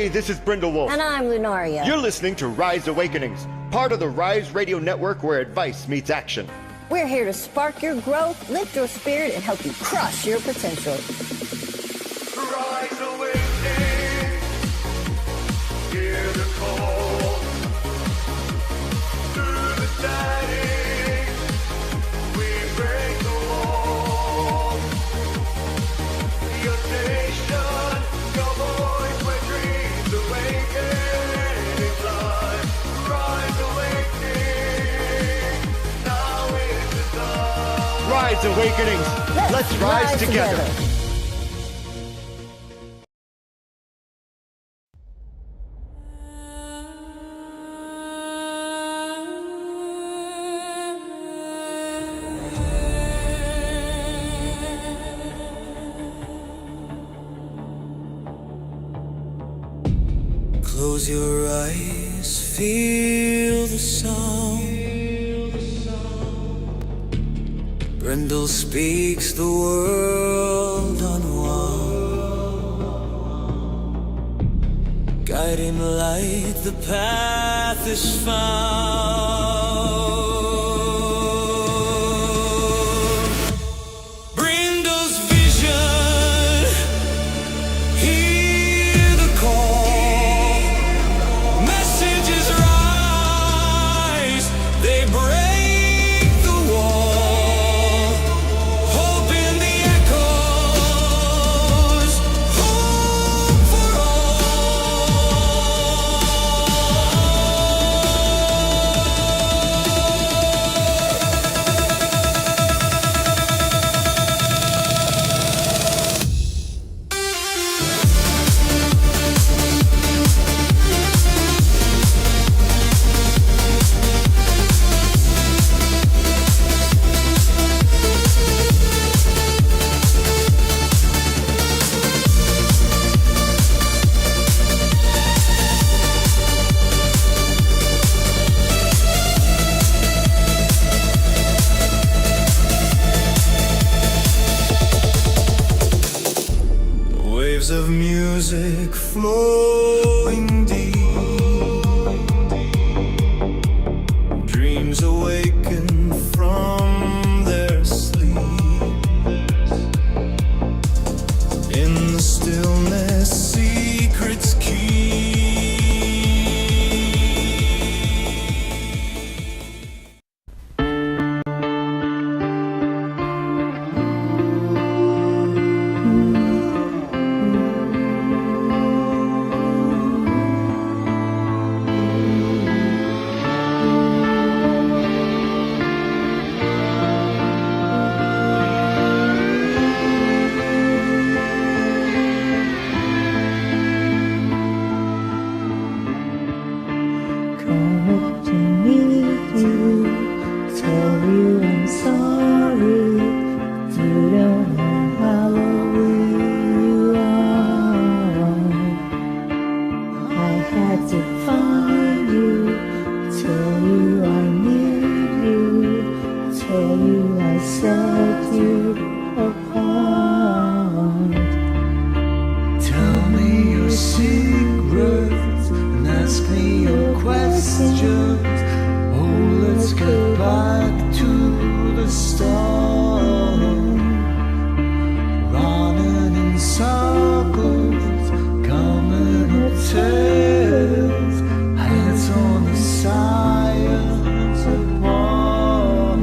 Hey, this is Brindlewolf. And I'm Lunaria. You're listening to Rise Awakenings, part of the Rise Radio Network where advice meets action. We're here to spark your growth, lift your spirit, and help you crush your potential. Rise Awakenings, hear the call. Through the static, we break the wall. Your station, your voice where dreams awaken in time. Rise Awakening, now is the time. Rise Awakenings, let's rise together. Close your eyes, feel the sound. Brindle speaks the world unwound. Guiding light, the path is found. Brindle's vision, hear the call. Messages rise, they break the wall. Hope in the echoes, hope for waves of music flowing deep. Dreams awaken from their sleep. In the stillness, secrets keep. Come up to meet you, tell you I'm sorry. You don't know how lonely you are. I had to find you, tell you I need you, tell you I set you apart. Tell me your secrets and ask me your questions. Oh, let's get back to the start. Running in circles, coming up tails, hands on the science apart.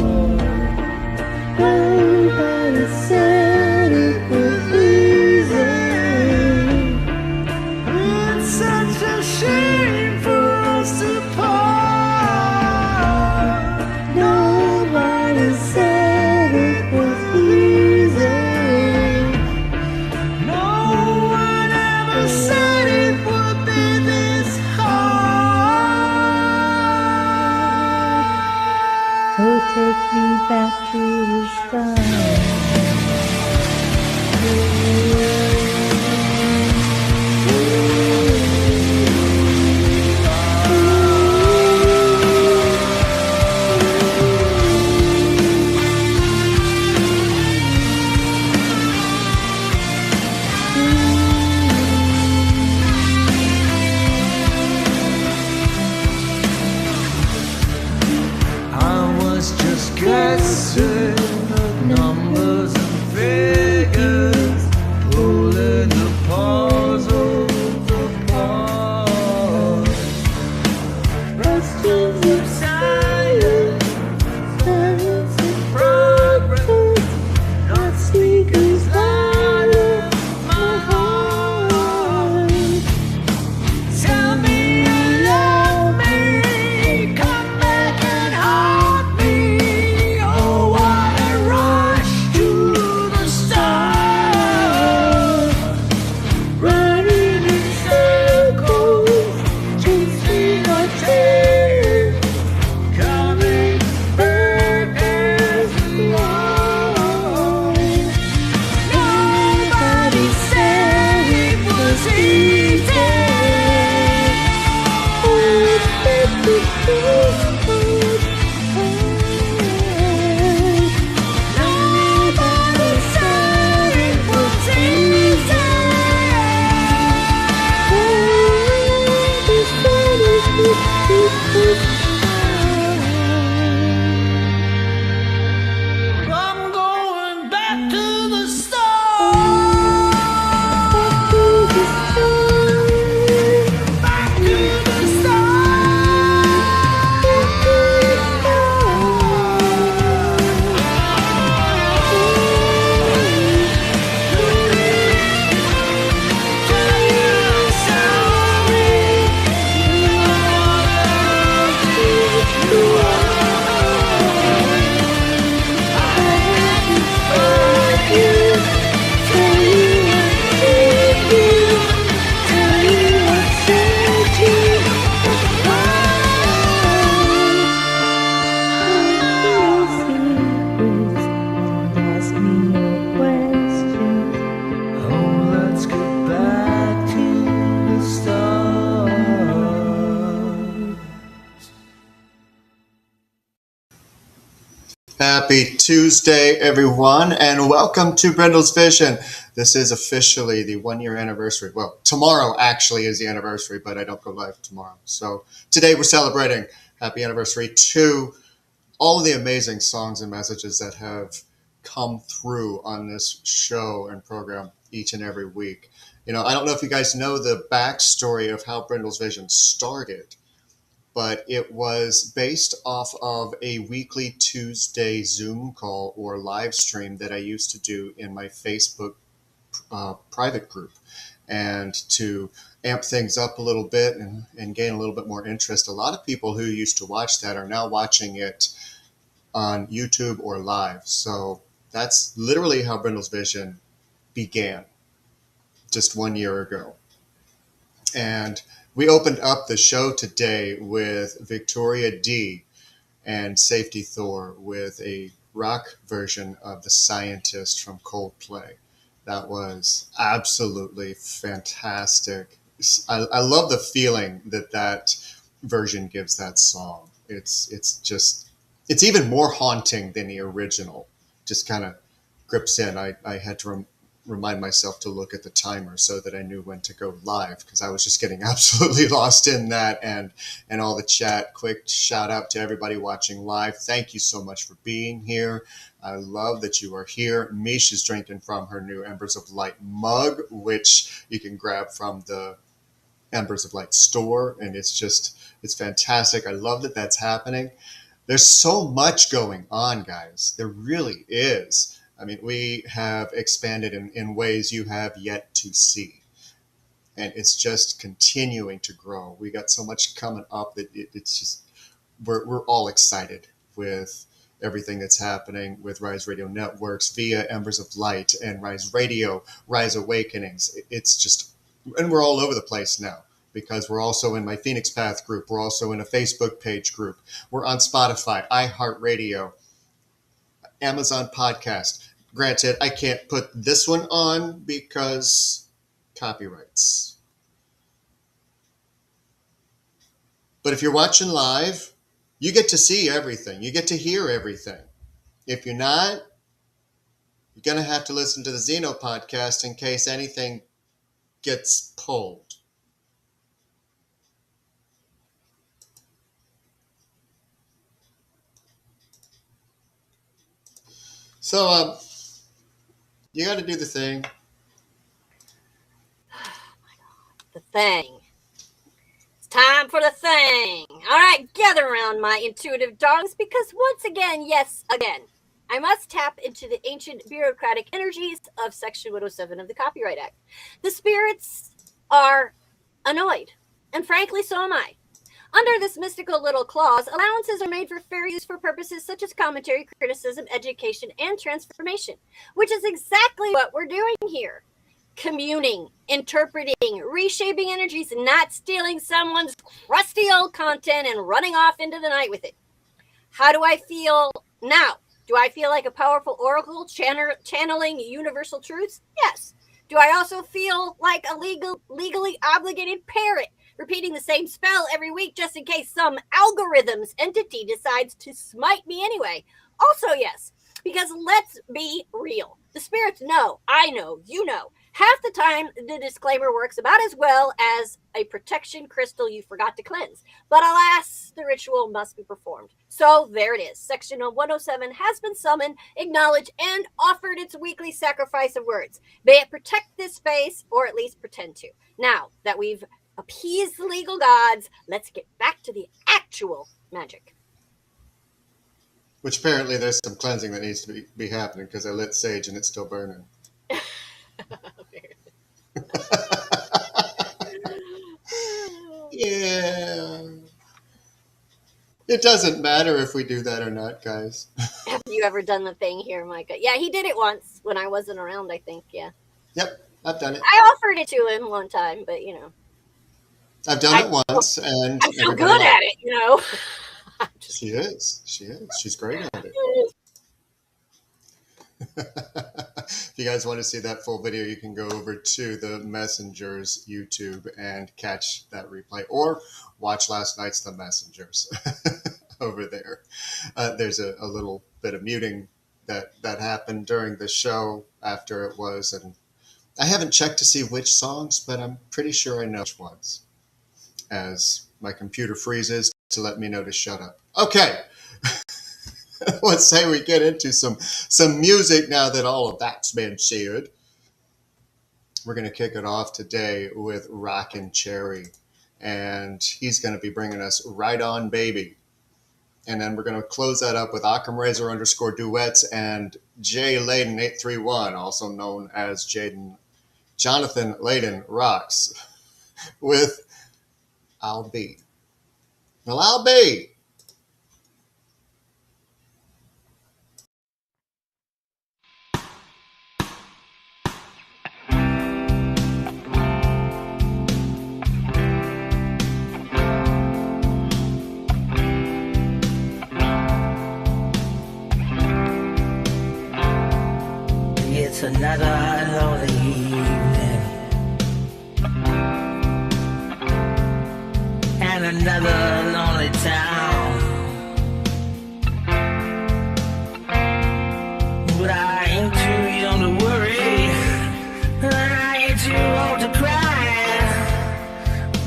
Happy Tuesday, everyone, and welcome to Brindle's Vision. This is officially the 1-year anniversary. Well, tomorrow actually is the anniversary, but I don't go live tomorrow. So today we're celebrating happy anniversary to all of the amazing songs and messages that have come through on this show and program each and every week. You know, I don't know if you guys know the backstory of how Brindle's Vision started, but it was based off of a weekly Tuesday Zoom call or live stream that I used to do in my Facebook private group. And to amp things up a little bit and gain a little bit more interest, a lot of people who used to watch that are now watching it on YouTube or live. So that's literally how Brindle's Vision began just 1 year ago. And we opened up the show today with Victoria D and Safety Thor with a rock version of The Scientist from Coldplay. That was absolutely fantastic. I love the feeling that version gives that song. It's even more haunting than the original. Just kind of grips in. I had to remind myself to look at the timer so that I knew when to go live, because I was just getting absolutely lost in that and all the chat. Quick shout out to everybody watching live. Thank you so much for being here. I love that you are here. Mish is drinking from her new Embers of Light mug, which you can grab from the Embers of Light store, and it's fantastic. I love that that's happening. There's so much going on, guys. There really is. I mean, we have expanded in ways you have yet to see. And it's just continuing to grow. We got so much coming up that it's just, we're all excited with everything that's happening with Rise Radio Networks via Embers of Light and Rise Radio, Rise Awakenings. It's just, and we're all over the place now, because we're also in my Phoenix Path group. We're also in a Facebook page group. We're on Spotify, iHeartRadio, Amazon Podcast. Granted, I can't put this one on because copyrights. But if you're watching live, you get to see everything. You get to hear everything. If you're not, you're going to have to listen to the Zeno podcast in case anything gets pulled. So, you got to do the thing. The thing. It's time for the thing. All right, gather around, my intuitive dogs, because once again, yes, again, I must tap into the ancient bureaucratic energies of Section 107 of the Copyright Act. The spirits are annoyed, and frankly, so am I. Under this mystical little clause, allowances are made for fair use for purposes such as commentary, criticism, education, and transformation, which is exactly what we're doing here. Communing, interpreting, reshaping energies, not stealing someone's crusty old content and running off into the night with it. How do I feel now? Do I feel like a powerful oracle channeling universal truths? Yes. Do I also feel like a legally obligated parrot repeating the same spell every week just in case some algorithm's entity decides to smite me anyway? Also yes, because let's be real. The spirits know, I know, you know. Half the time, the disclaimer works about as well as a protection crystal you forgot to cleanse. But alas, the ritual must be performed. So there it is. Section 107 has been summoned, acknowledged, and offered its weekly sacrifice of words. May it protect this space, or at least pretend to. Now that we've appeased the legal gods, let's get back to the actual magic. Which apparently there's some cleansing that needs to be happening, because I lit sage and it's still burning. Yeah. It doesn't matter if we do that or not, guys. Have you ever done the thing here, Micah? Yeah, he did it once when I wasn't around, I think, yeah. Yep, I've done it. I offered it to him one time, but, you know. I've done it once, and I'm so good at it, you know. She is. She's great at it. If you guys want to see that full video, you can go over to the Messengers YouTube and catch that replay, or watch last night's The Messengers. over there. There's a little bit of muting that happened during the show after it was, and I haven't checked to see which songs, but I'm pretty sure I know which ones, as my computer freezes to let me know to shut up. Okay, let's say we get into some music now that all of that's been said. We're going to kick it off today with Rockin' Cherry, and he's going to be bringing us Right On Baby. And then we're going to close that up with Occam Razor _ duets and Jay Layden 831, also known as Jonathan Layden Rocks, with I'll Be. Well, I'll be. It's another lonely evening and another lonely town, but I ain't too young to worry, and I ain't too old to cry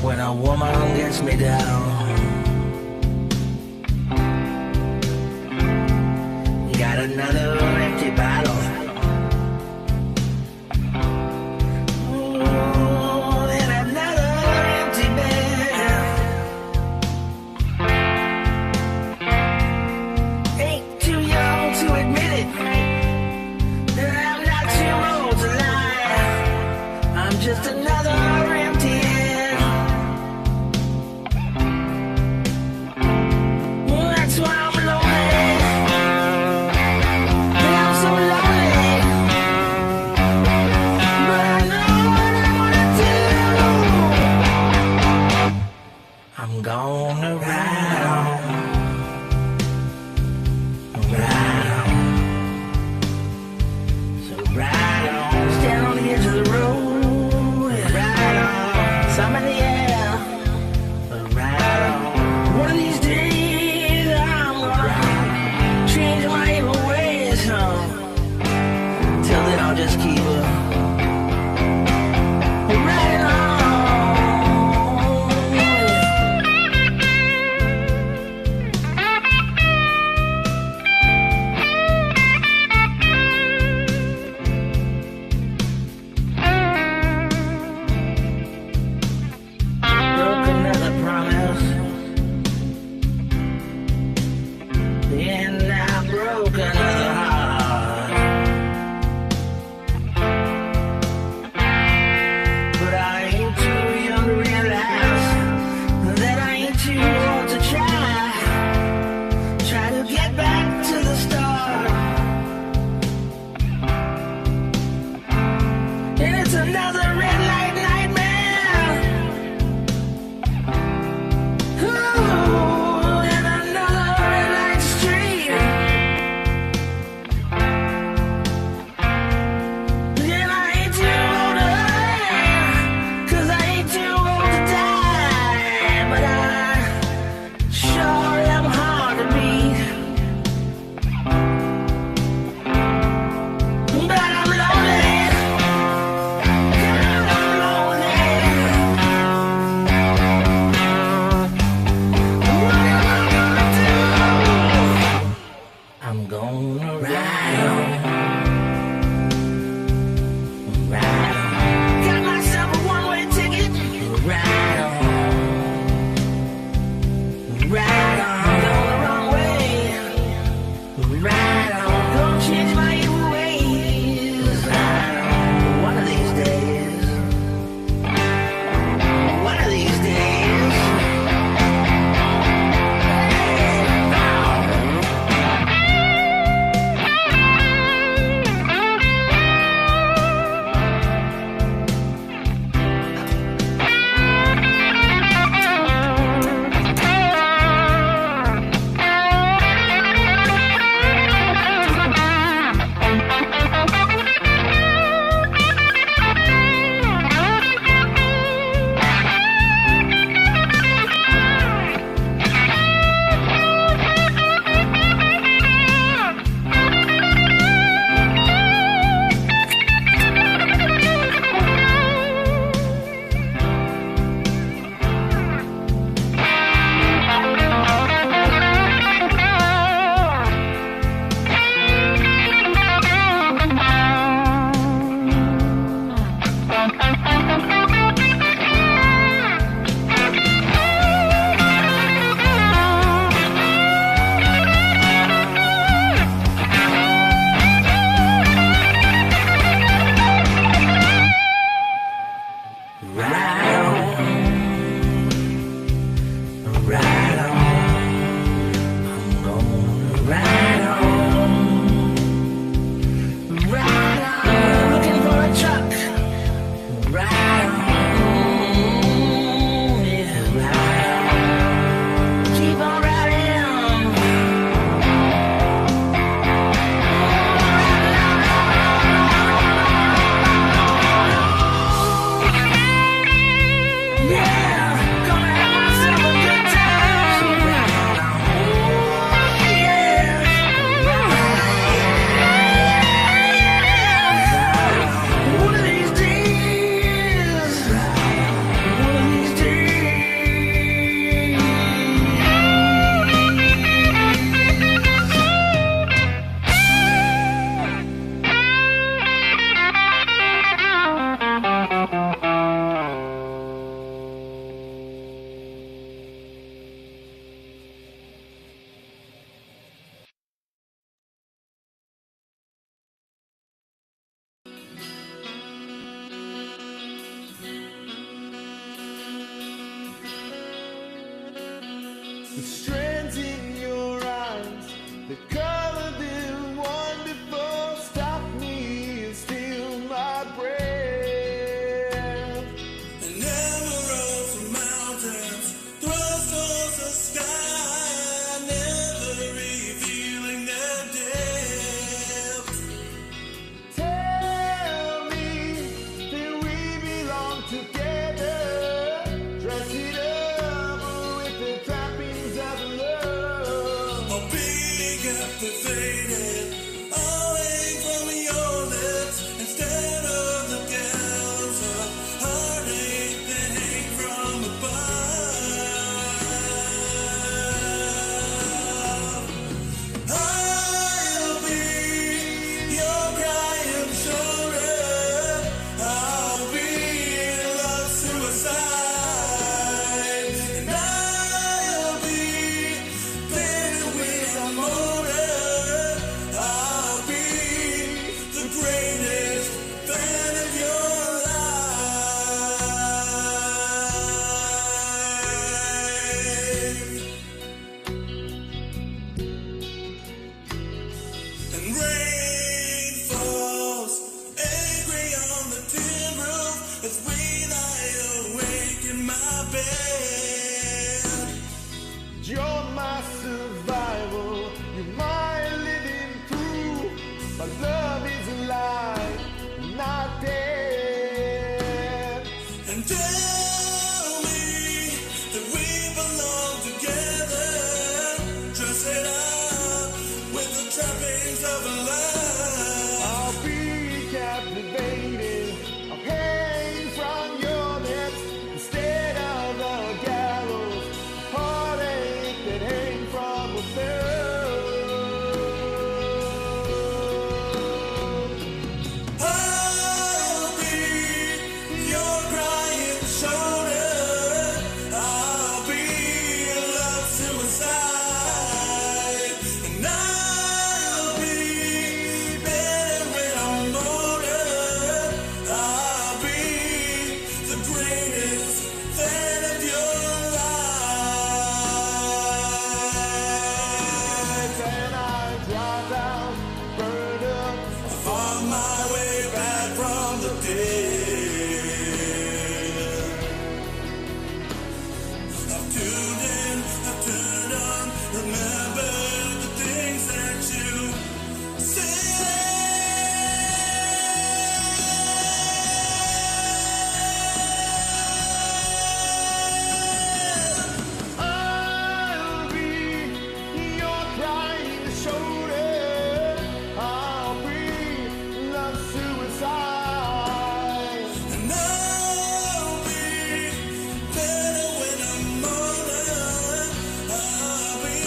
when a woman gets me down. Got another empty bottle, just another empty head. Well, that's why I'm lonely. Yeah, I'm so lonely. But I know what I wanna do. I'm gonna ride on, ride on. So ride on, stand on the edge of the road. I'm in the air, right on. One of these days I'm gonna change my evil ways. Till then I'll just keep right on. the strands in your eyes, the color them wonderful. Stop me and steal my breath. And never run from mountains, thrust towards the sky, never revealing their depths. Tell me that we belong together. Dress it up with the trappings of love. Or be captivated, all hang from your lips instead of the gallows of heartache that hang from above. I'll be your crying shoulder. I'll be love suicide. And I'll be better when I'm older. I'll be the greatest fan of your life. And rain falls angry on the tin roof as we lie awake in my bed. You're my survival, you're my living proof. My love is alive, not dead. And tell me that we belong together. Dress it up with the trappings of love. I'll be captivated, I'll hang from your lips instead of the gallows. Heartache that hang from above. I'll be your crying shoulder. I'll be love suicide. And I'll be better when I'm older. I'll be the greatest fan of your life. And I drive out, burn up. On my way back from the dead, I've tuned in, I've turned on. Remember the things that you said. I'll be your crying shoulder. I'll be love suicide. And I'll be better when I'm older. I'll be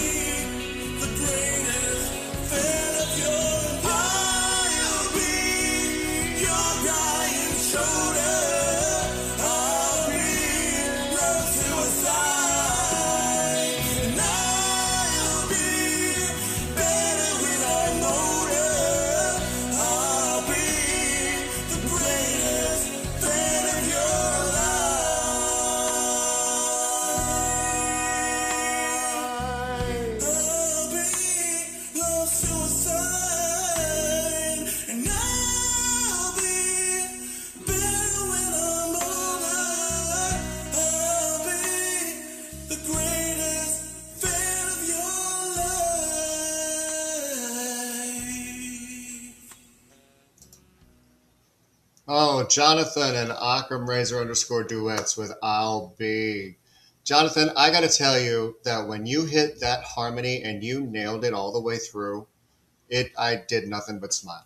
the greatest fan of your life. I'll be your crying shoulder. I'll be love suicide. And I'll be better when I'm older. I'll be the greatest fan of your life. I'll be love suicide. And I'll be better when I'm older. I'll be the greatest fan of your life. Oh, Jonathan and Akram Razor _ duets with I'll Be. Jonathan, I got to tell you that when you hit that harmony and you nailed it all the way through, I did nothing but smile.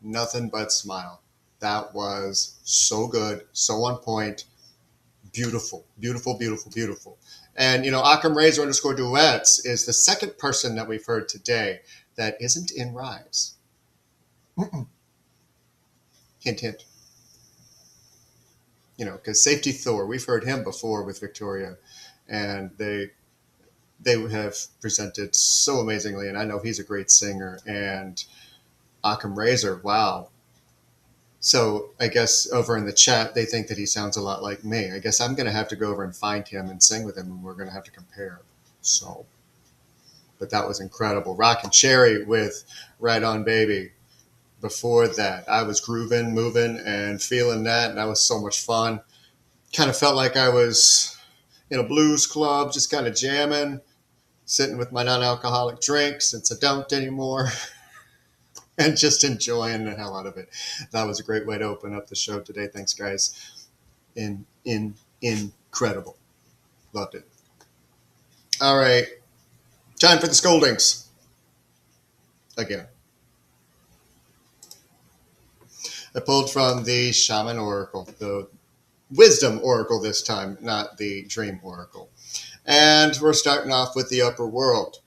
Nothing but smile. That was so good, so on point, beautiful, beautiful, beautiful, beautiful. And, Akram Razor _ duets is the second person that we've heard today that isn't in Rise. Hint, hint. Because Safety Thor, we've heard him before with Victoria, and they have presented so amazingly, and I know he's a great singer. And Akram Razor, wow, So I guess over in the chat, they think that he sounds a lot like me. I guess I'm going to have to go over and find him and sing with him, and we're going to have to compare. So, but that was incredible. Rockin' Cherry with Right On Baby. Before that, I was grooving, moving, and feeling that, and that was so much fun. Kind of felt like I was in a blues club, just kind of jamming, sitting with my non-alcoholic drink since I don't anymore, and just enjoying the hell out of it. That was a great way to open up the show today. Thanks, guys. Incredible. Loved it. All right. Time for the scoldings. Again. I pulled from the Shaman Oracle, the Wisdom Oracle this time, not the Dream Oracle. And we're starting off with the Upper World.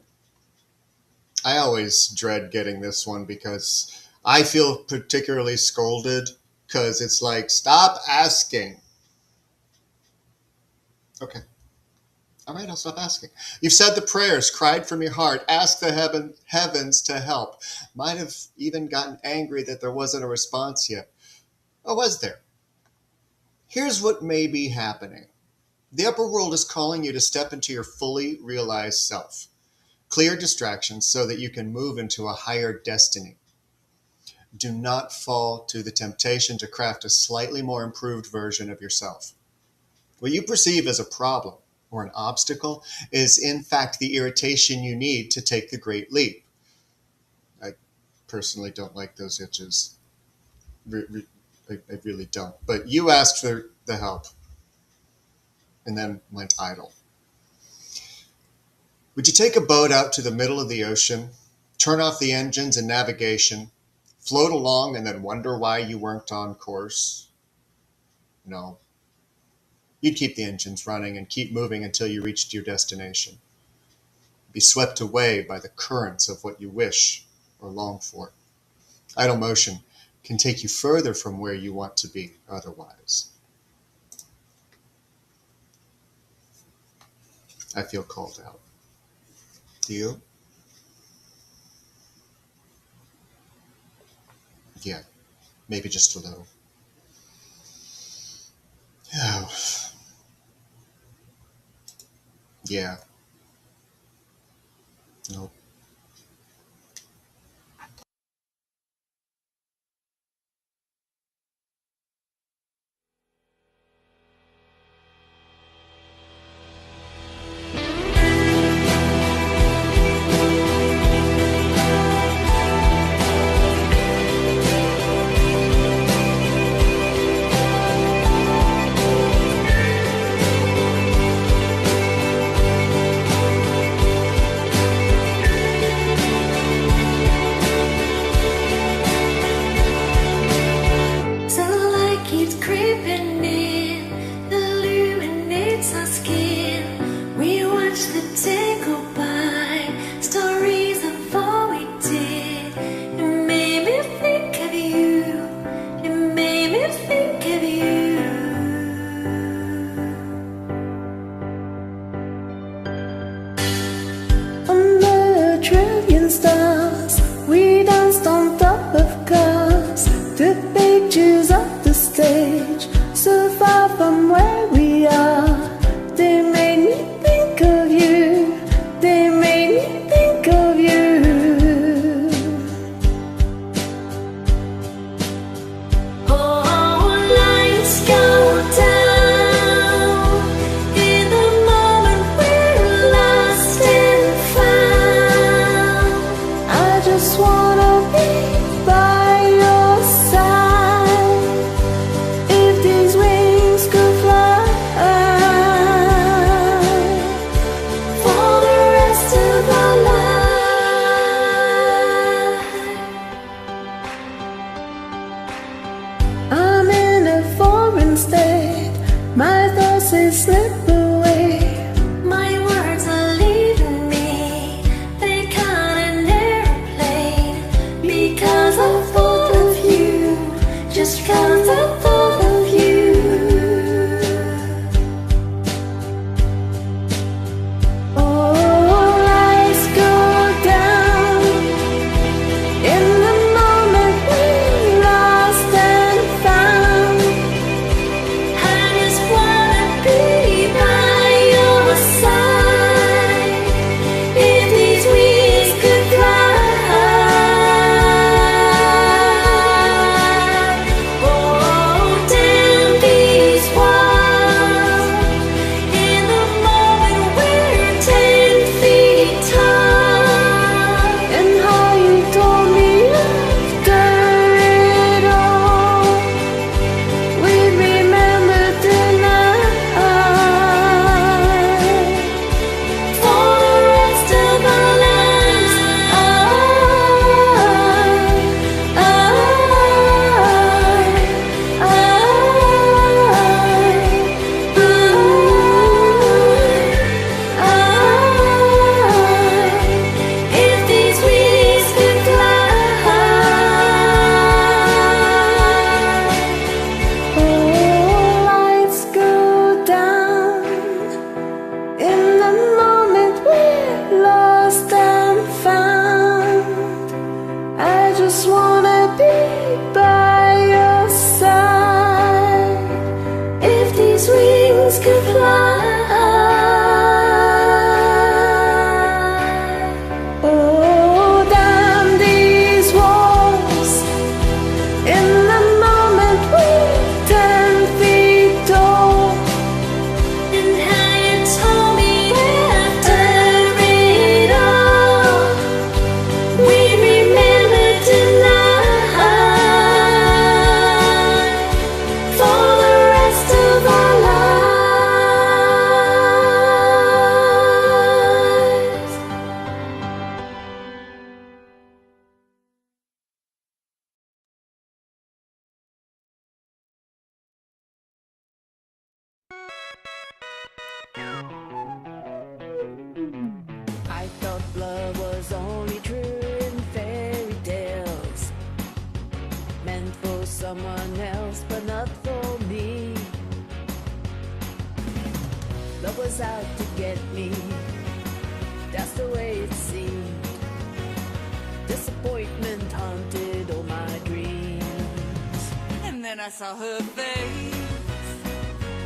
I always dread getting this one because I feel particularly scolded because it's like, stop asking. Okay. All right, I'll stop asking. You've said the prayers, cried from your heart, asked the heavens to help. Might have even gotten angry that there wasn't a response yet. Or was there? Here's what may be happening. The upper world is calling you to step into your fully realized self. Clear distractions so that you can move into a higher destiny. Do not fall to the temptation to craft a slightly more improved version of yourself. What you perceive as a problem or an obstacle is in fact the irritation you need to take the great leap. I personally don't like those itches. I really don't. But you asked for the help and then went idle. Would you take a boat out to the middle of the ocean, turn off the engines and navigation, float along and then wonder why you weren't on course? No. You'd keep the engines running and keep moving until you reached your destination. Be swept away by the currents of what you wish or long for. Idle motion can take you further from where you want to be otherwise. I feel called out. Do you? Yeah, maybe just a little. Oh. Yeah. Nope. Sunlight keeps creeping in, illuminates our skin. We watch the day go by, stories of all we did. It made me think of you, it made me think of you. Under a trillion stars, we danced on top of cars. The pages of the stage, so far from where we are. They made me think of you, they made me think of you. Oh, lights go down in the moment we're lost and found. I just wanna be by your side. I thought love was only true in fairy tales, meant for someone else but not for me. Love was out to get me, that's the way it seemed. Disappointment haunted all my dreams. And then I saw her face.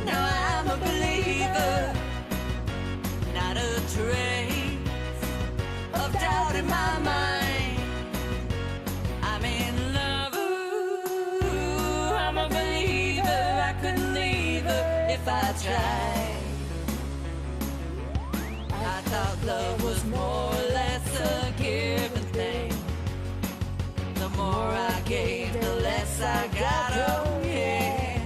Now I'm a believer. Not a trace of doubt in my mind. I'm in love. Ooh, I'm a believer. I couldn't leave her if I tried. I thought love was more or less a given thing. The more I gave, the less I got. Oh yeah.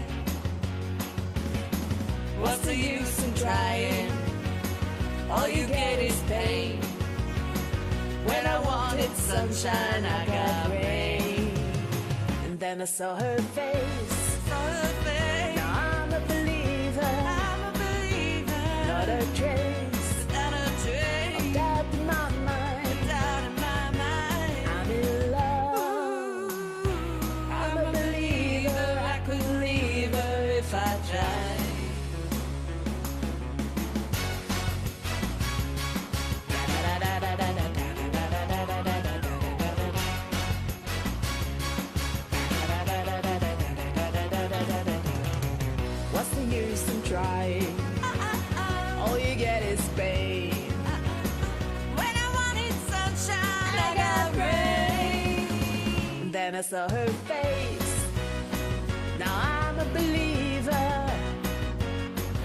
What's the use in trying? All you get is pain. When I wanted sunshine, I got rain. And then I saw her face. Saw her face. Now I'm a believer. I'm a believer. Not a trace Not a trace of doubt in my mind. doubt in my mind. I'm in love. Ooh, I'm a believer. I couldn't leave her if I tried. What's the use in trying? All you get is pain. When I wanted sunshine, I got rain. And then I saw her face. Now I'm a believer.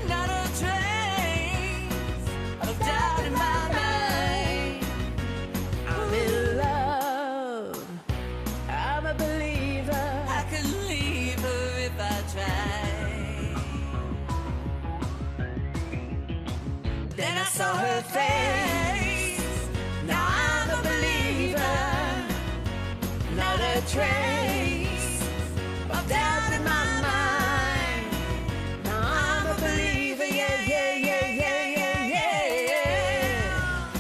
Not a trace of doubt in my mind. I'm in love. I'm a believer. I couldn't leave her if I tried. Then I saw her face. Now I'm a believer. Not a trace Of doubt in my mind. Now I'm a believer. Yeah, yeah, yeah, yeah, yeah, yeah, yeah.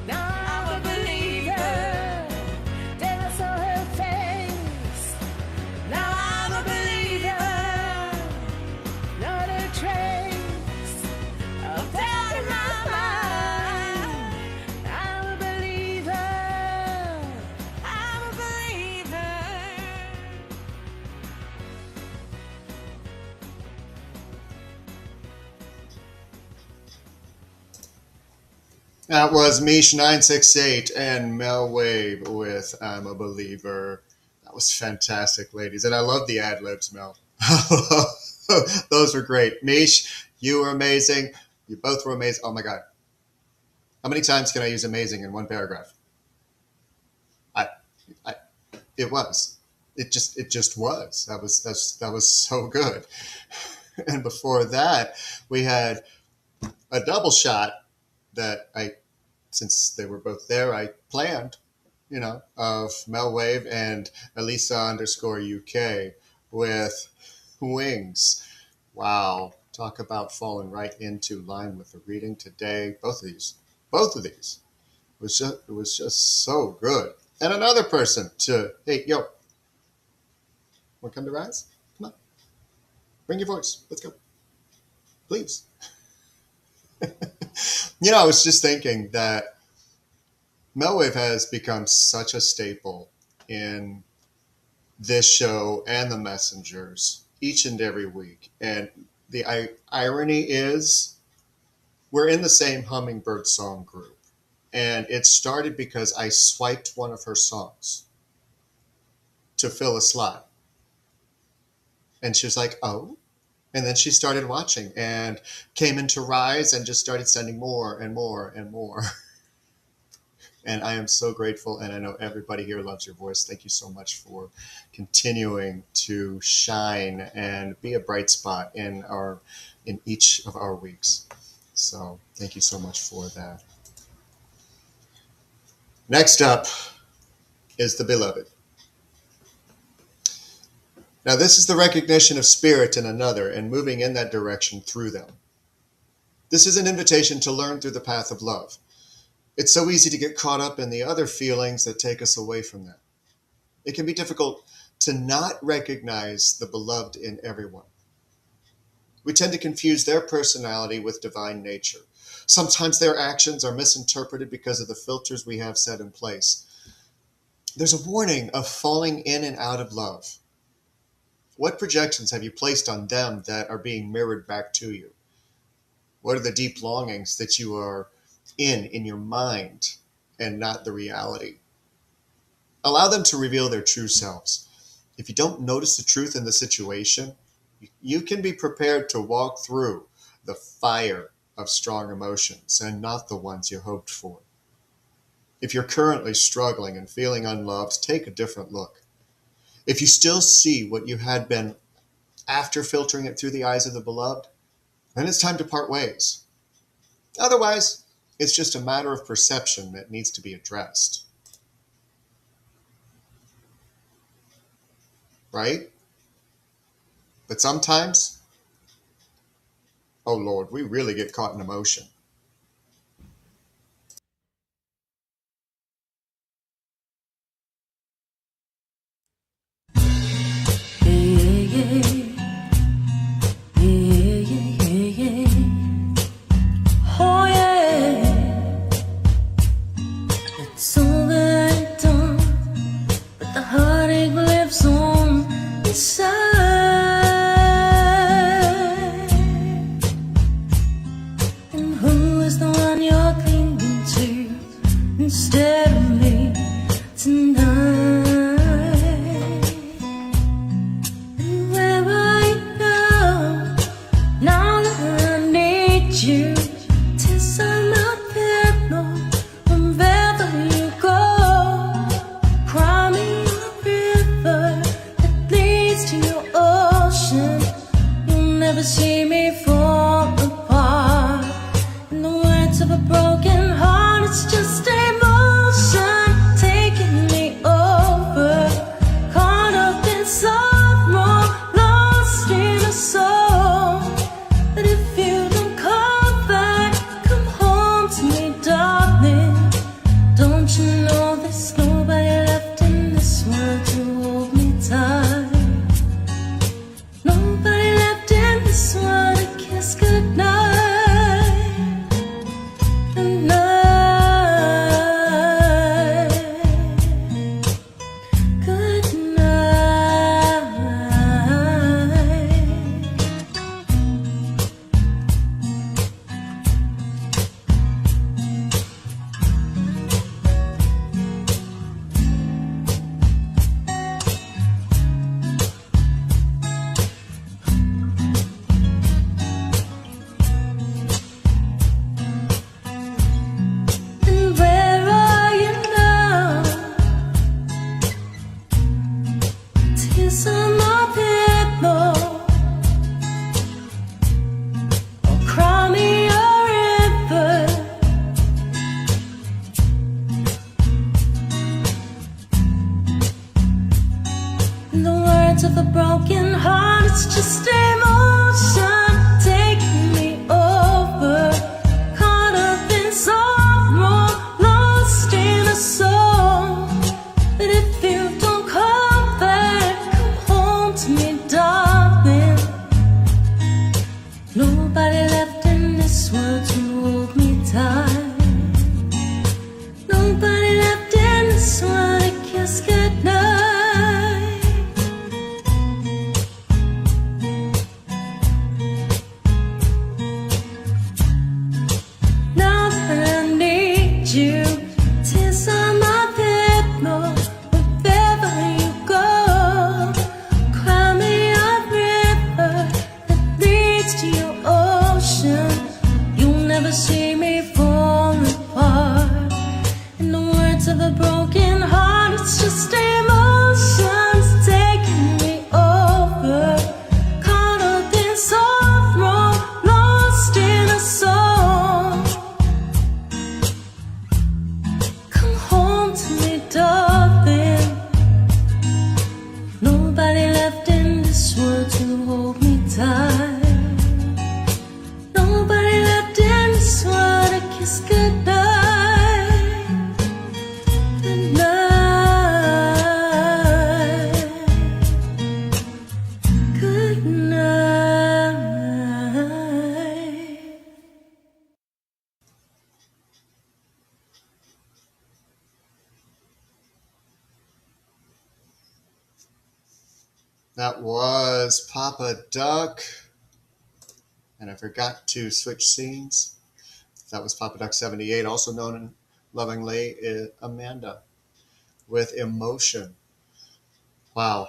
Now I'm a believer. Then I saw her face. Now I'm a believer. Not a trace of doubt in my mind. I'm a believer. I'm a believer. That was Mish968 and Mel Wave with I'm a Believer. That was fantastic, ladies. And I love the ad libs, Mel. Those were great. Mish, you were amazing. You both were amazing. Oh my God. How many times can I use amazing in one paragraph? I it was. It just was. That was so good. And before that, we had a double shot that since they were both there, I planned, of Mel Wave and Elisa_UK with Wings. Wow. Talk about falling right into line with the reading today. Both of these it was just so good. And another person to, hey, yo, want to come to Rise? Come on. Bring your voice. Let's go. Please. I was just thinking that Melwave has become such a staple in this show and the Messengers each and every week. And the irony is we're in the same Hummingbird song group. And it started because I swiped one of her songs to fill a slot. And she was like, oh. And then she started watching and came into Rise and just started sending more and more and more. And I am so grateful. And I know everybody here loves your voice. Thank you so much for continuing to shine and be a bright spot in each of our weeks. So thank you so much for that. Next up is the Beloved. Now, this is the recognition of spirit in another and moving in that direction through them. This is an invitation to learn through the path of love. It's so easy to get caught up in the other feelings that take us away from that. It can be difficult to not recognize the beloved in everyone. We tend to confuse their personality with divine nature. Sometimes their actions are misinterpreted because of the filters we have set in place. There's a warning of falling in and out of love. What projections have you placed on them that are being mirrored back to you? What are the deep longings that you are in your mind and not the reality? Allow them to reveal their true selves. If you don't notice the truth in the situation, you can be prepared to walk through the fire of strong emotions and not the ones you hoped for. If you're currently struggling and feeling unloved, take a different look. If you still see what you had been after filtering it through the eyes of the beloved, then it's time to part ways. Otherwise, it's just a matter of perception that needs to be addressed. Right? But sometimes, oh Lord, we really get caught in emotion. Oh yeah, it's all that I've done, but the heartache lives on inside. And who is the one you're clinging to instead of me tonight? And where are you now? Now that I need you, 'tis I'm not there, no. Wherever you go, cry me a river that leads to your ocean. You'll never see me fall apart. In the words of a broken heart, it's just emotion taking me over. Caught up in sorrow, lost in a soul. But if you don't come back, come home to me, darling. Don't you know there's nobody left in this world to hold me tight? Nobody left in this world to kiss goodnight. And I That was Papa Duck. And I forgot to switch scenes. That was Papa Duck 78, also known lovingly as Amanda, with Emotion. Wow.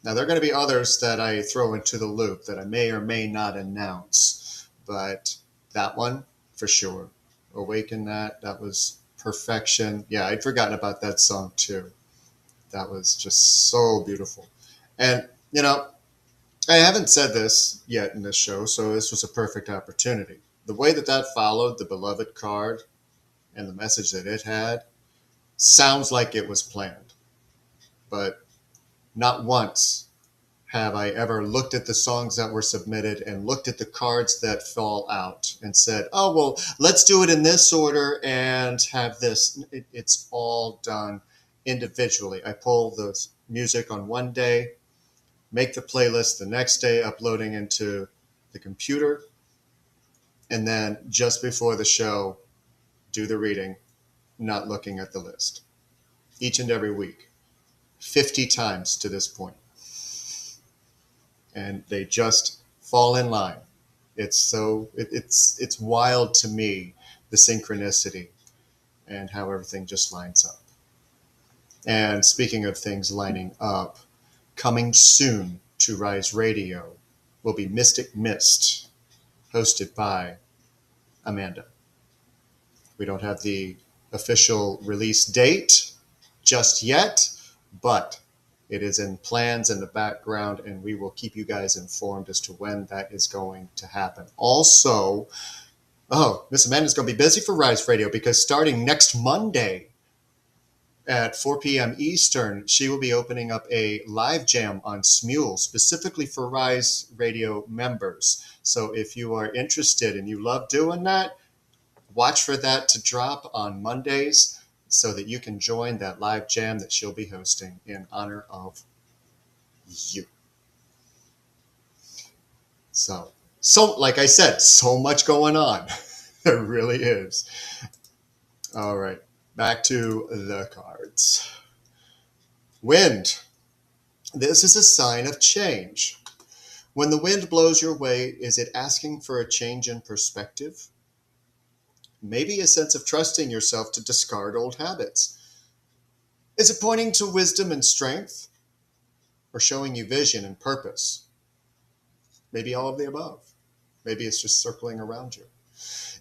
Now, there are going to be others that I throw into the loop that I may or may not announce, but that one, for sure. Awaken that was perfection. Yeah, I'd forgotten about that song, too. That was just so beautiful. And, you know, I haven't said this yet in this show, so this was a perfect opportunity. The way that followed the Beloved card and the message that it had sounds like it was planned. But not once have I ever looked at the songs that were submitted and looked at the cards that fall out and said, oh, well, let's do it in this order and have this. It's all done individually. I pull the music on one day, make the playlist the next day, uploading into the computer, and then just before the show, do the reading, not looking at the list. Each and every week, 50 times to this point. And they just fall in line. It's wild to me, the synchronicity and how everything just lines up. And speaking of things lining up, coming soon to Rise Radio will be Mystic Mist, hosted by Amanda. We don't have the official release date just yet, but it is in plans in the background, and we will keep you guys informed as to when that is going to happen. Also, Miss Amanda's going to be busy for Rise Radio because starting next Monday at 4 p.m. Eastern, she will be opening up a live jam on Smule, specifically for Rise Radio members. So if you are interested and you love doing that, watch for that to drop on Mondays so that you can join that live jam that she'll be hosting in honor of you. So like I said, so much going on. There really is. All right, back to the cards. Wind. This is a sign of change. When the wind blows your way, is it asking for a change in perspective? Maybe a sense of trusting yourself to discard old habits. Is it pointing to wisdom and strength? Or showing you vision and purpose? Maybe all of the above. Maybe it's just circling around you.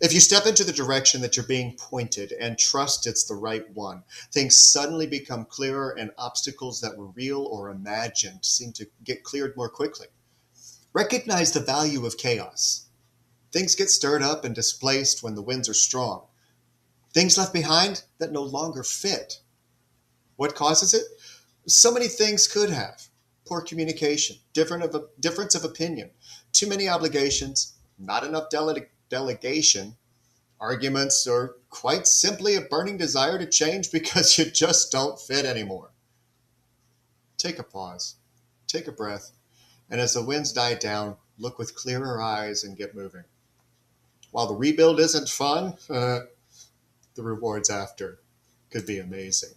If you step into the direction that you're being pointed and trust it's the right one, things suddenly become clearer and obstacles that were real or imagined seem to get cleared more quickly. Recognize the value of chaos. Things get stirred up and displaced when the winds are strong. Things left behind that no longer fit. What causes it? So many things could have. Poor communication, difference of opinion, too many obligations, not enough delegation, arguments, or quite simply a burning desire to change because you just don't fit anymore. Take a pause, take a breath, and as the winds die down, look with clearer eyes and get moving. While the rebuild isn't fun, the rewards after could be amazing.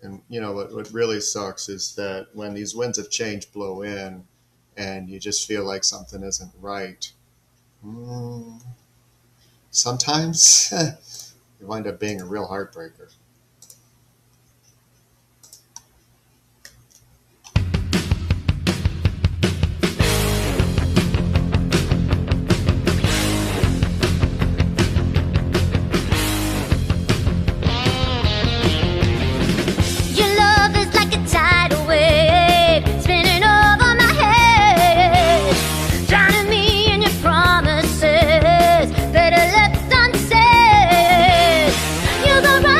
And you know what really sucks is that when these winds of change blow in and you just feel like something isn't right, sometimes you wind up being a real heartbreaker.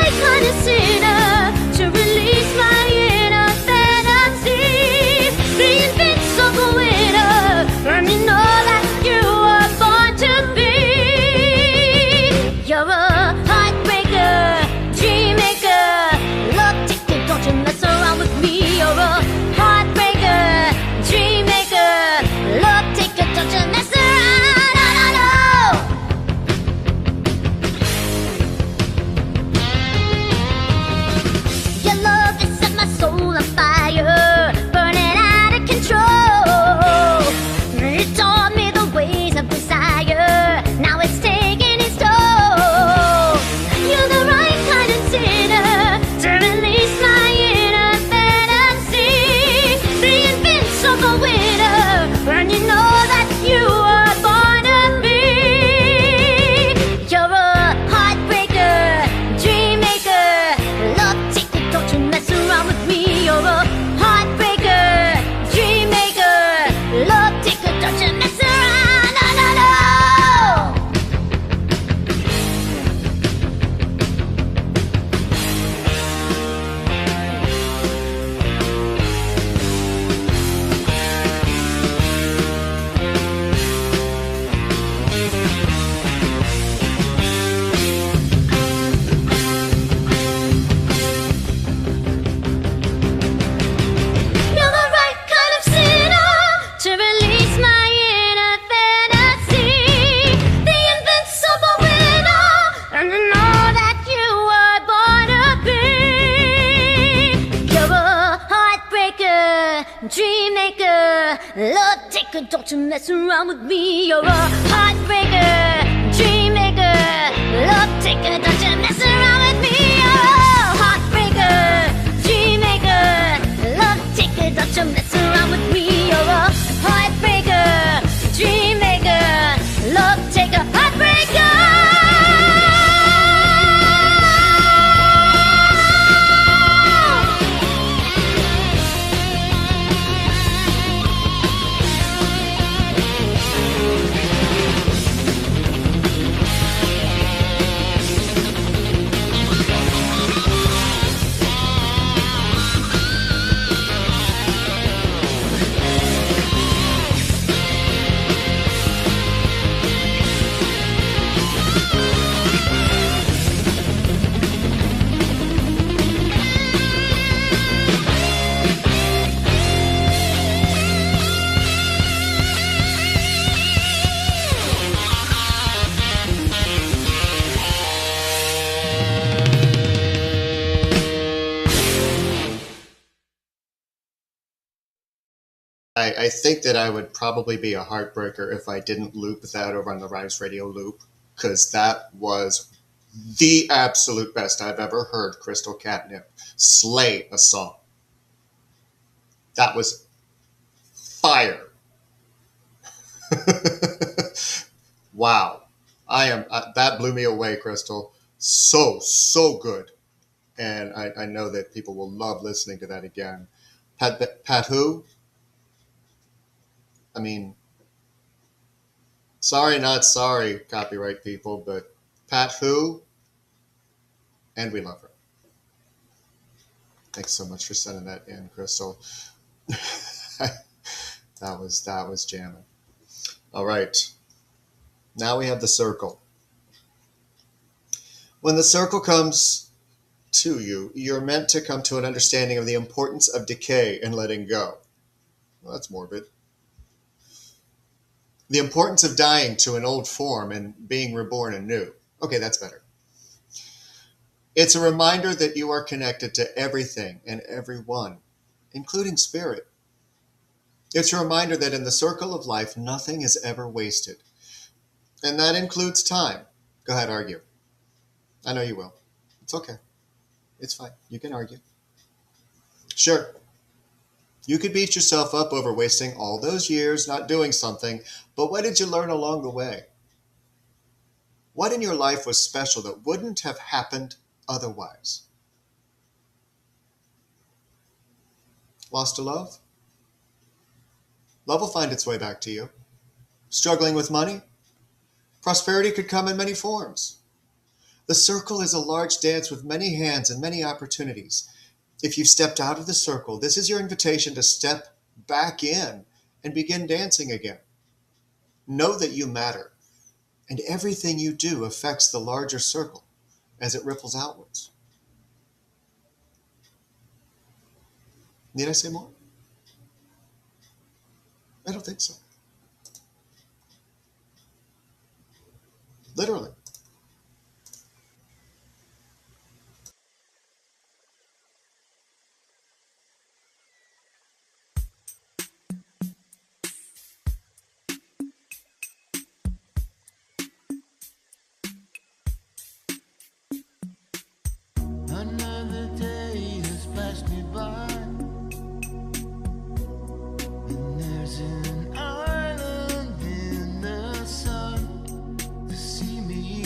Right don't you mess around with me. You're a heartbreaker, dream maker, love taker. Don't you mess around with me. You're a heartbreaker, dream maker, love taker. Don't you mess around with me. You're a heartbreaker, dream maker, love taker, heartbreaker. I think that I would probably be a heartbreaker if I didn't loop that over on the Rhymes Radio loop, because that was the absolute best I've ever heard Crystal Catnip slay a song. That was fire. Wow. That blew me away, Crystal. So good. And I know that people will love listening to that again. Pat who? I mean, sorry, not sorry, copyright people, but Pat who? And we love her. Thanks so much for sending that in, Crystal. that was jamming. All right. Now we have the circle. When the circle comes to you, you're meant to come to an understanding of the importance of decay and letting go. Well, that's morbid. The importance of dying to an old form and being reborn anew. Okay, that's better. It's a reminder that you are connected to everything and everyone, including spirit. It's a reminder that in the circle of life, nothing is ever wasted. And that includes time. Go ahead, argue. I know you will. It's okay. It's fine. You can argue. Sure. You could beat yourself up over wasting all those years not doing something, but what did you learn along the way? What in your life was special that wouldn't have happened otherwise? Lost a love? Love will find its way back to you. Struggling with money? Prosperity could come in many forms. The circle is a large dance with many hands and many opportunities. If you've stepped out of the circle, this is your invitation to step back in and begin dancing again. Know that you matter, and everything you do affects the larger circle as it ripples outwards. Need I say more? I don't think so. Literally. Another day has passed me by, and there's an island in the sun to see me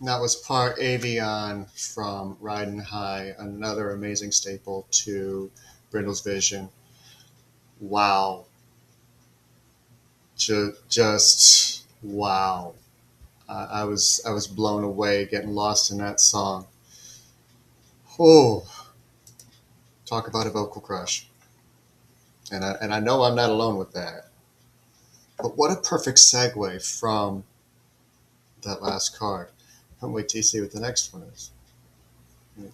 That was part Avion from Riding High, another amazing staple to Brindle's vision. Wow. Just wow. I was blown away, getting lost in that song. Oh, talk about a vocal crush. And I know I'm not alone with that. But what a perfect segue from that last card. Can't wait till you see what the next one is.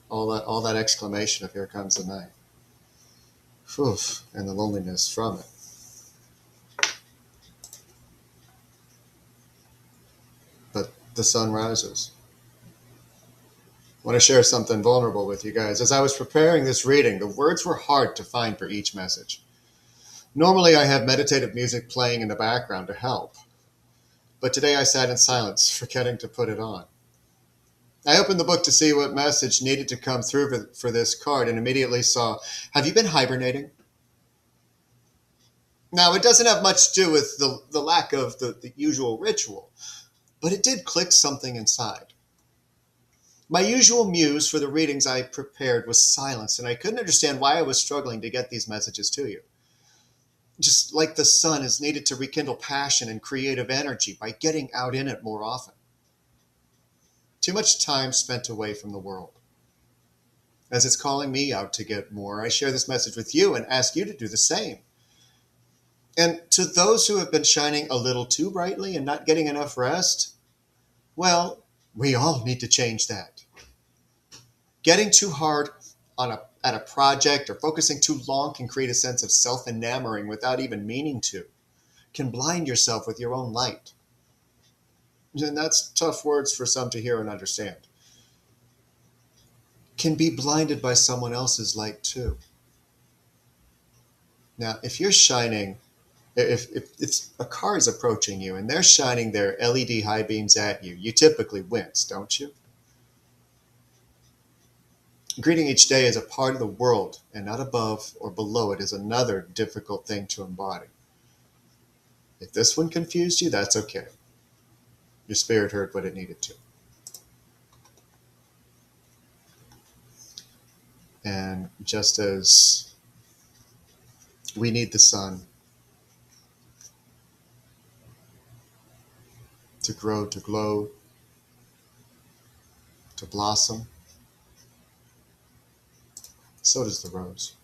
All that exclamation of "Here comes the night," oof, and the loneliness from it. But the sun rises. I want to share something vulnerable with you guys. As I was preparing this reading, the words were hard to find for each message. Normally, I have meditative music playing in the background to help, but today I sat in silence, forgetting to put it on. I opened the book to see what message needed to come through for this card and immediately saw, "Have you been hibernating?" Now, it doesn't have much to do with the lack of the usual ritual, but it did click something inside. My usual muse for the readings I prepared was silence, and I couldn't understand why I was struggling to get these messages to you. Just like the sun is needed to rekindle passion and creative energy by getting out in it more often. Too much time spent away from the world. As it's calling me out to get more, I share this message with you and ask you to do the same. And to those who have been shining a little too brightly and not getting enough rest, well, we all need to change that. Getting too hard at a project or focusing too long can create a sense of self-enamoring without even meaning to, can blind yourself with your own light. And that's tough words for some to hear and understand. Can be blinded by someone else's light too. Now, if you're shining, if it's a car is approaching you and they're shining their LED high beams at you, you typically wince, don't you? Greeting each day as a part of the world and not above or below it is another difficult thing to embody. If this one confused you, that's okay. Your spirit heard what it needed to. And just as we need the sun to grow, to glow, to blossom, so does the rose.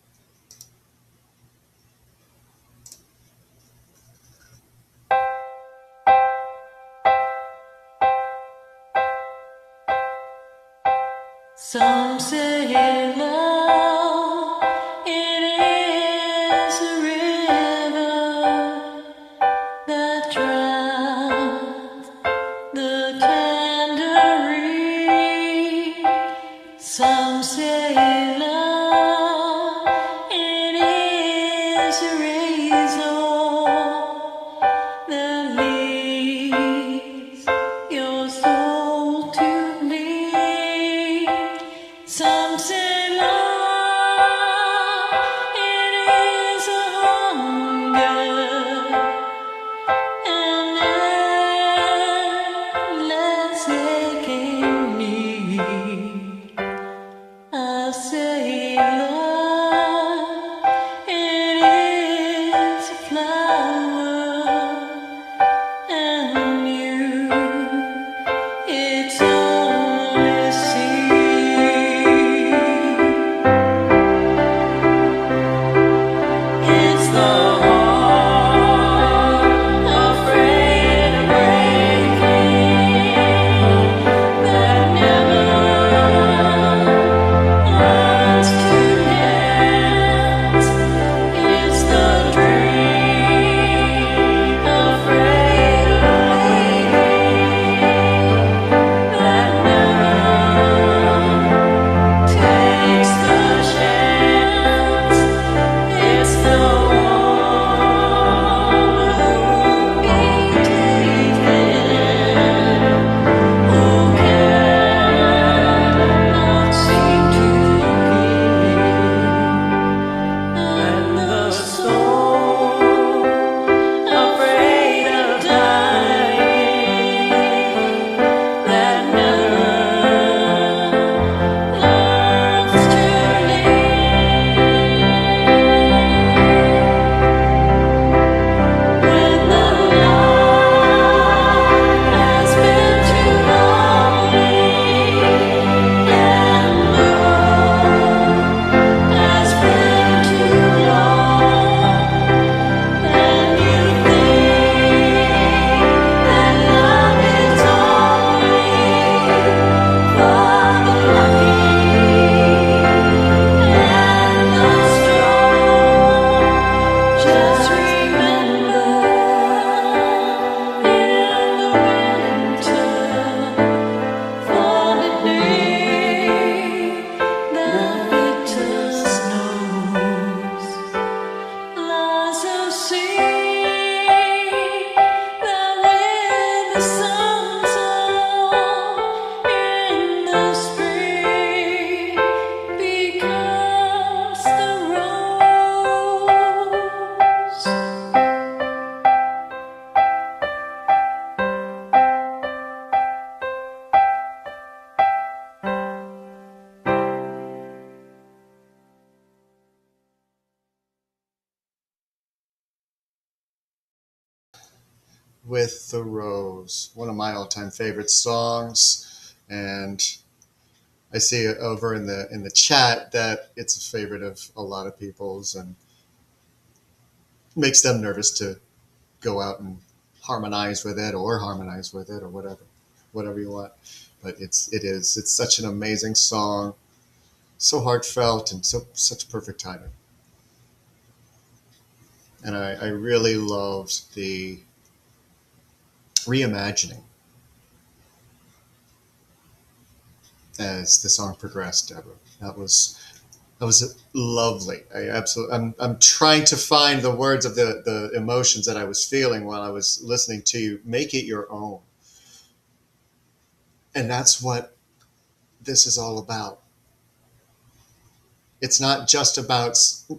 Some say love, it is a river that drowns the tender reed. Some say love, it is a razor that leads your soul to bleed. Some say with the Rose, one of my all-time favorite songs, and I see it over in the chat that it's a favorite of a lot of people's, and makes them nervous to go out and harmonize with it or whatever you want. But it's such an amazing song, so heartfelt and such perfect timing. And I really loved the reimagining as the song progressed, Deborah. That was lovely. I'm trying to find the words of the emotions that I was feeling while I was listening to you. Make it your own. And that's what this is all about. It's not just about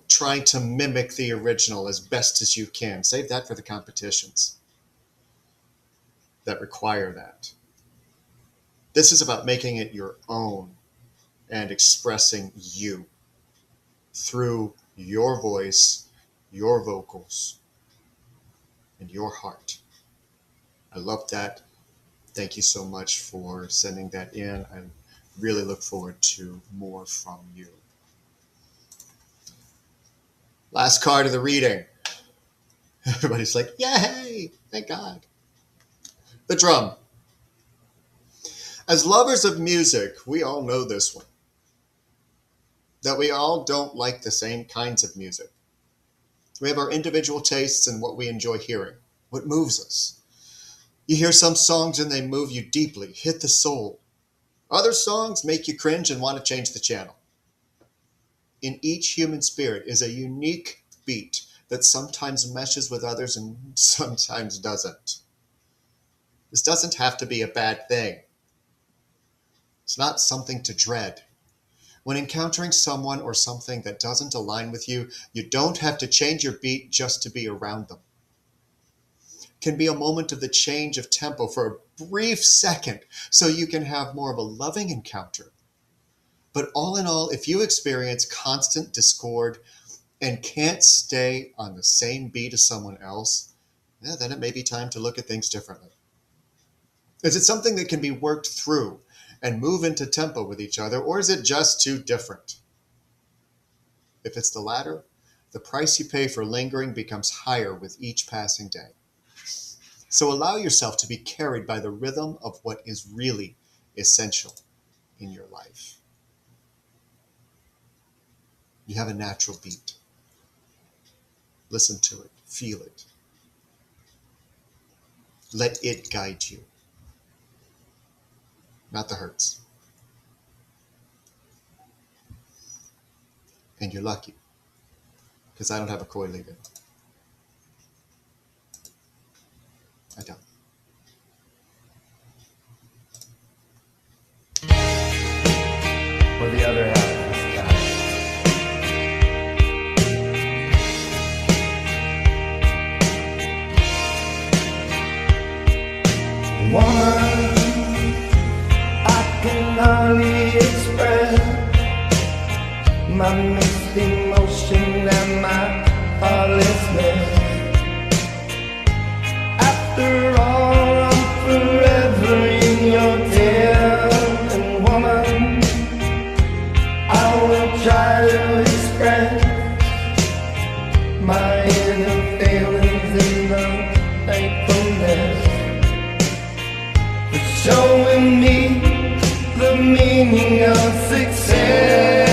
trying to mimic the original as best as you can. Save that for the competitions that require that. This is about making it your own and expressing you through your voice, your vocals, and your heart. I love that. Thank you so much for sending that in. I really look forward to more from you. Last card of the reading. Everybody's like, yay, thank God. The drum. As lovers of music, we all know this one. That we all don't like the same kinds of music. We have our individual tastes and what we enjoy hearing, what moves us. You hear some songs and they move you deeply, hit the soul. Other songs make you cringe and want to change the channel. In each human spirit is a unique beat that sometimes meshes with others and sometimes doesn't. This doesn't have to be a bad thing. It's not something to dread. When encountering someone or something that doesn't align with you, you don't have to change your beat just to be around them. It can be a moment of the change of tempo for a brief second so you can have more of a loving encounter. But all in all, if you experience constant discord and can't stay on the same beat as someone else, then it may be time to look at things differently. Is it something that can be worked through and move into tempo with each other, or is it just too different? If it's the latter, the price you pay for lingering becomes higher with each passing day. So allow yourself to be carried by the rhythm of what is really essential in your life. You have a natural beat. Listen to it, feel it. Let it guide you. Not the hurts. And you're lucky, because I don't have a koi leader. I don't. For the other half of the sky. Woman, I can hardly express my mixed emotion and my heartlessness. After all, I'm forever in your debt, and woman, I will try to express my inner feelings in the thankfulness for showing me the meaning of success.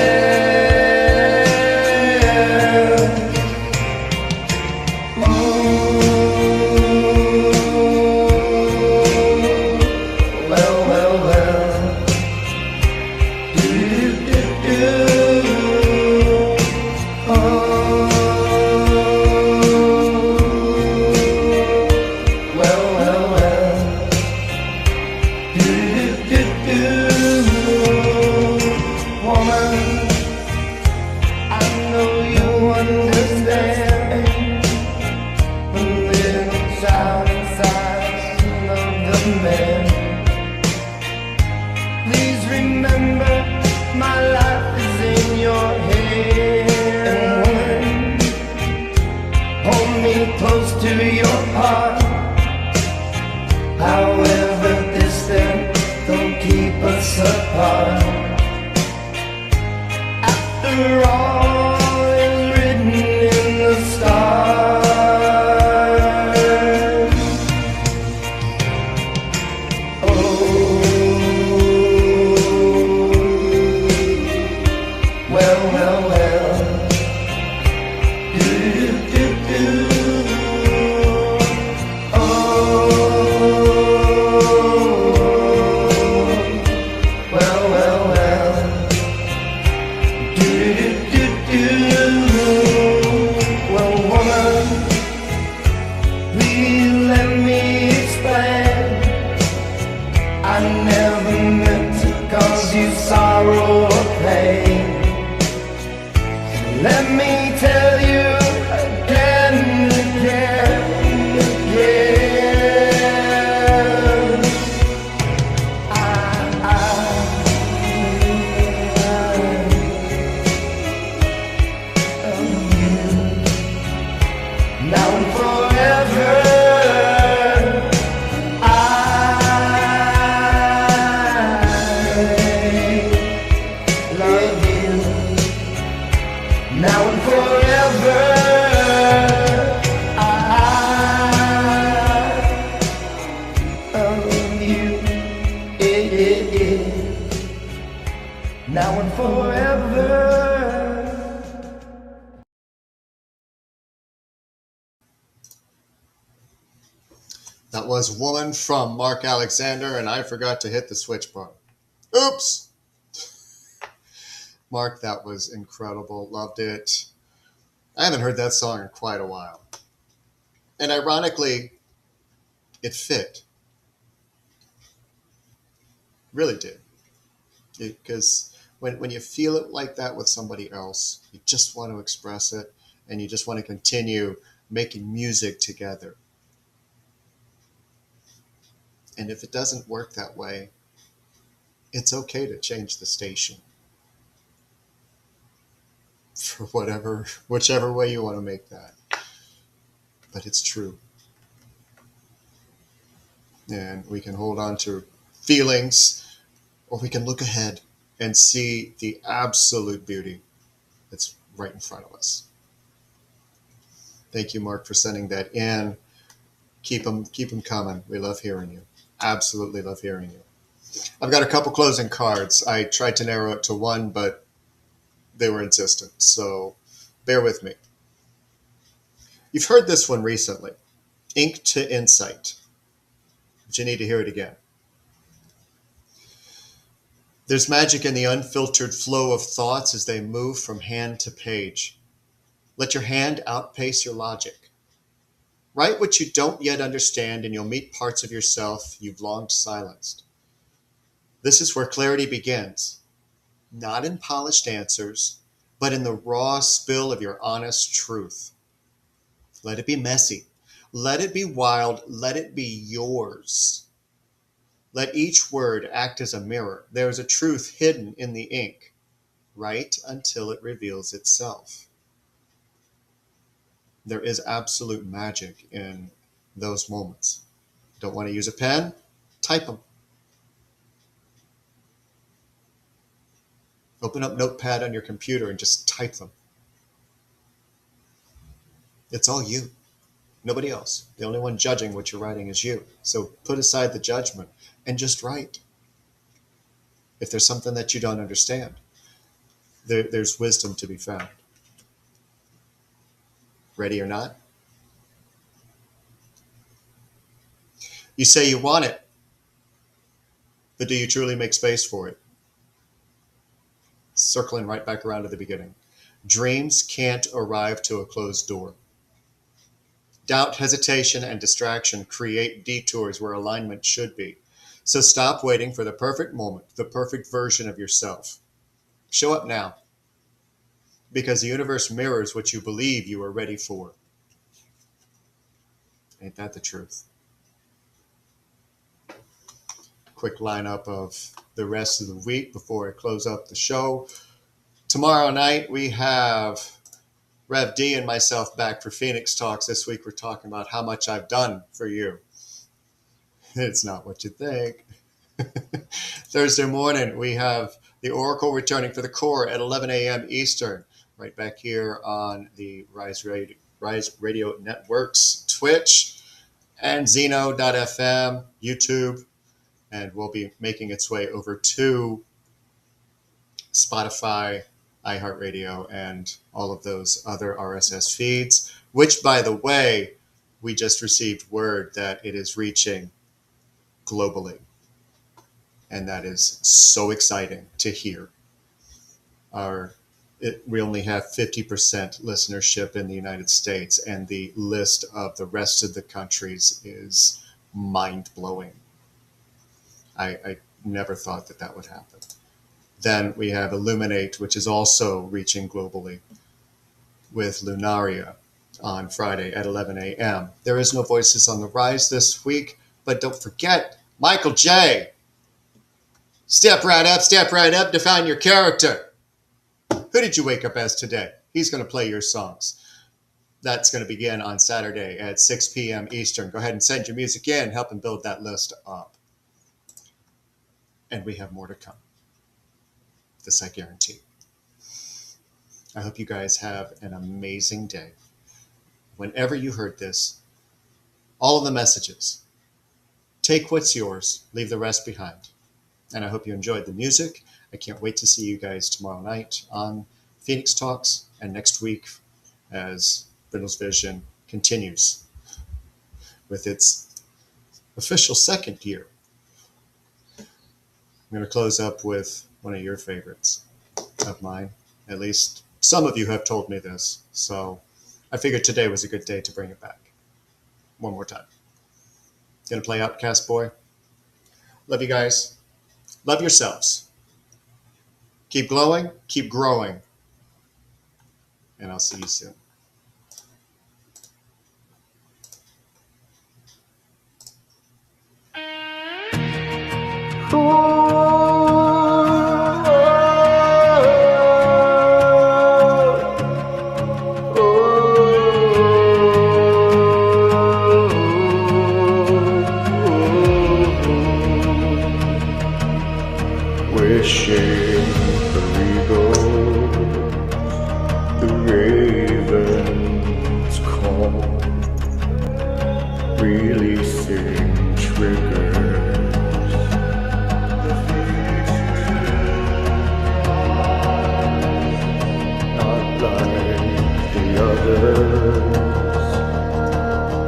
After all is written in the stars. Sorrow or pain. Let me tell you again and again and again. I love you now and forever. Now and forever, I love you. Now and forever. That was Woman from Mark Alexander, and I forgot to hit the switch button. Oops! Mark, that was incredible. Loved it. I haven't heard that song in quite a while. And ironically, it fit. Really did. Because when you feel it like that with somebody else, you just want to express it, and you just want to continue making music together. And if it doesn't work that way, it's okay to change the station. For whichever way you want to make that. But it's true. And we can hold on to feelings, or we can look ahead and see the absolute beauty that's right in front of us. Thank you, Mark, for sending that in. Keep them coming. We love hearing you. Absolutely love hearing you. I've got a couple closing cards. I tried to narrow it to one, but they were insistent, so bear with me. You've heard this one recently, Ink to Insight, but you need to hear it again. There's magic in the unfiltered flow of thoughts as they move from hand to page. Let your hand outpace your logic. Write what you don't yet understand, and you'll meet parts of yourself you've long silenced. This is where clarity begins, not in polished answers, but in the raw spill of your honest truth. Let it be messy. Let it be wild. Let it be yours. Let each word act as a mirror. There is a truth hidden in the ink. Write until it reveals itself. There is absolute magic in those moments. Don't want to use a pen? Type them. Open up Notepad on your computer and just type them. It's all you. Nobody else. The only one judging what you're writing is you. So put aside the judgment and just write. If there's something that you don't understand, there's wisdom to be found. Ready or not? You say you want it, but do you truly make space for it? Circling right back around to the beginning. Dreams can't arrive to a closed door. Doubt, hesitation, and distraction create detours where alignment should be. So stop waiting for the perfect moment, the perfect version of yourself. Show up now, because the universe mirrors what you believe you are ready for. Ain't that the truth? Quick lineup of the rest of the week before I close up the show. Tomorrow night we have Rev D and myself back for Phoenix Talks. This week we're talking about how much I've done for you. It's not what you think. Thursday morning we have The Oracle returning for the core at 11 a.m. Eastern, right back here on the Rise Radio Networks, Twitch, and Zeno.fm, YouTube. And will be making its way over to Spotify, iHeartRadio, and all of those other RSS feeds, which, by the way, we just received word that it is reaching globally. And that is so exciting to hear. We only have 50% listenership in the United States, and the list of the rest of the countries is mind-blowing. I never thought that would happen. Then we have Illuminate, which is also reaching globally with Lunaria on Friday at 11 a.m. There is no Voices on the Rise this week, but don't forget, Michael J. Step right up, define your character. Who did you wake up as today? He's going to play your songs. That's going to begin on Saturday at 6 p.m. Eastern. Go ahead and send your music in, help him build that list up. And we have more to come. This I guarantee. I hope you guys have an amazing day. Whenever you heard this, all of the messages, take what's yours, leave the rest behind. And I hope you enjoyed the music. I can't wait to see you guys tomorrow night on Phoenix Talks and next week as Brindle's Vision continues with its official second year. I'm going to close up with one of your favorites of mine. At least some of you have told me this. So I figured today was a good day to bring it back. One more time. Going to play Outcast Boy. Love you guys. Love yourselves. Keep glowing. Keep growing. And I'll see you soon. Wishing the eagles, the ravens call, releasing triggers. Not like the others,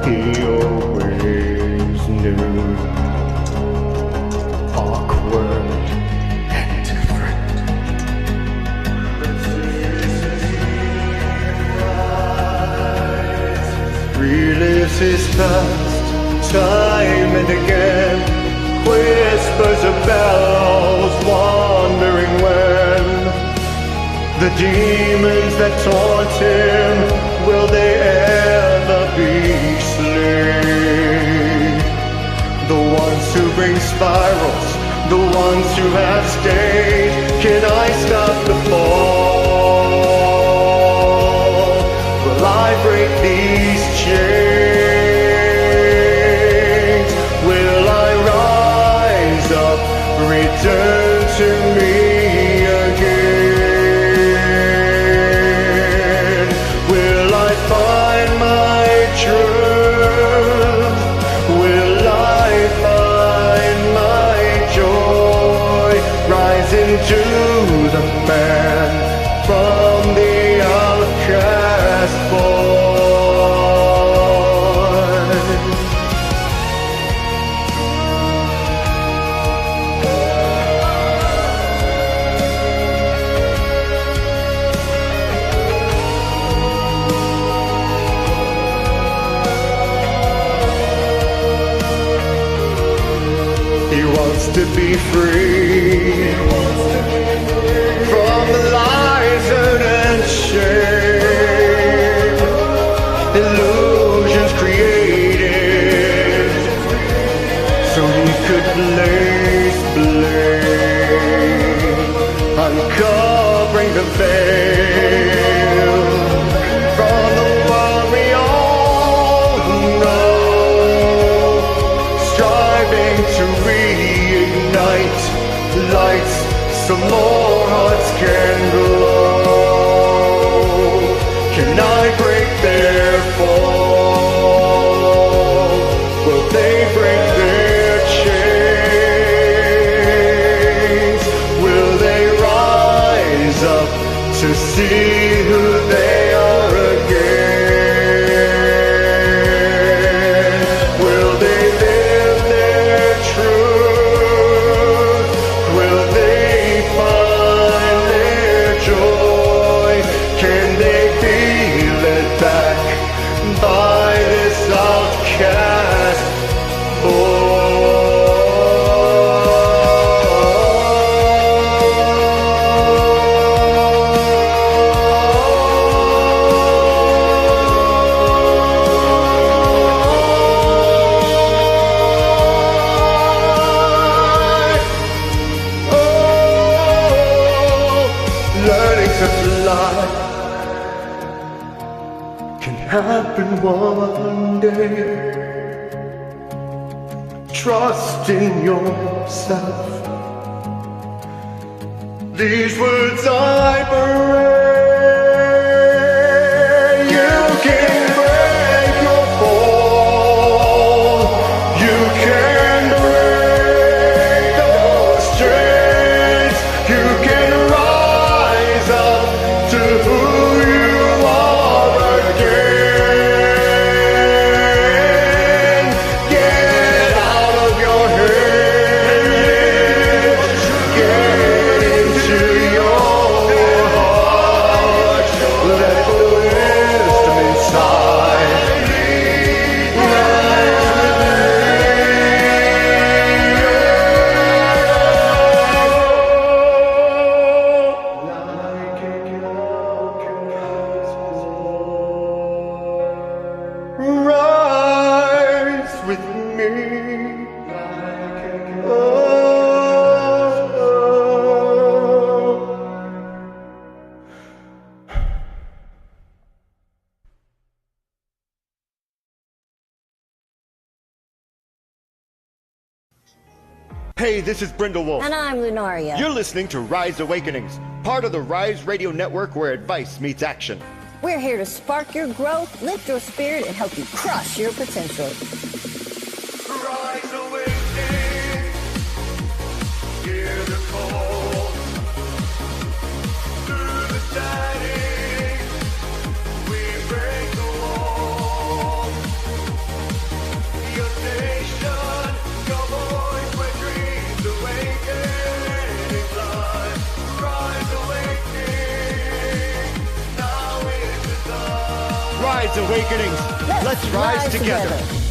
he always knew. Awkward. Relives his past time and again, whispers of bells wandering when the demons that taunt him, will they ever be slain? The ones who bring spirals, the ones who have stayed, can I stop the fall? Will I break these chains? Will I rise up, return to me again? Will I find my truth? Will I find my joy? Rise into the man from the outcast boy. He wants to be free from lies and shame, illusions created so he could place blame, uncovering the veil from the world we all know, striving to reignite lights so some more hearts can glow. Can I break their fall? Will they break their chains? Will they rise up to see who they are again? Will they live their truth? Will they find their joy? Can they be led back by this outcast learning to fly can happen one day. Trust in yourself. These words I pray. You can break your fall. You can break your strength. You can rise up to who you are again. Get out of your head. Get into your heart. Let the wisdom inside rise with me. Hey, this is Brindlewolf. And I'm Lunaria. You're listening to Rise Awakenings, part of the Rise Radio Network where advice meets action. We're here to spark your growth, lift your spirit, and help you crush your potential. Rise awakening, hear the call. Through the shining, we break the wall. Your station, your voice, where dreams awaken in blood. Rise awakening, now is the time. Rise Awakenings, let's rise together.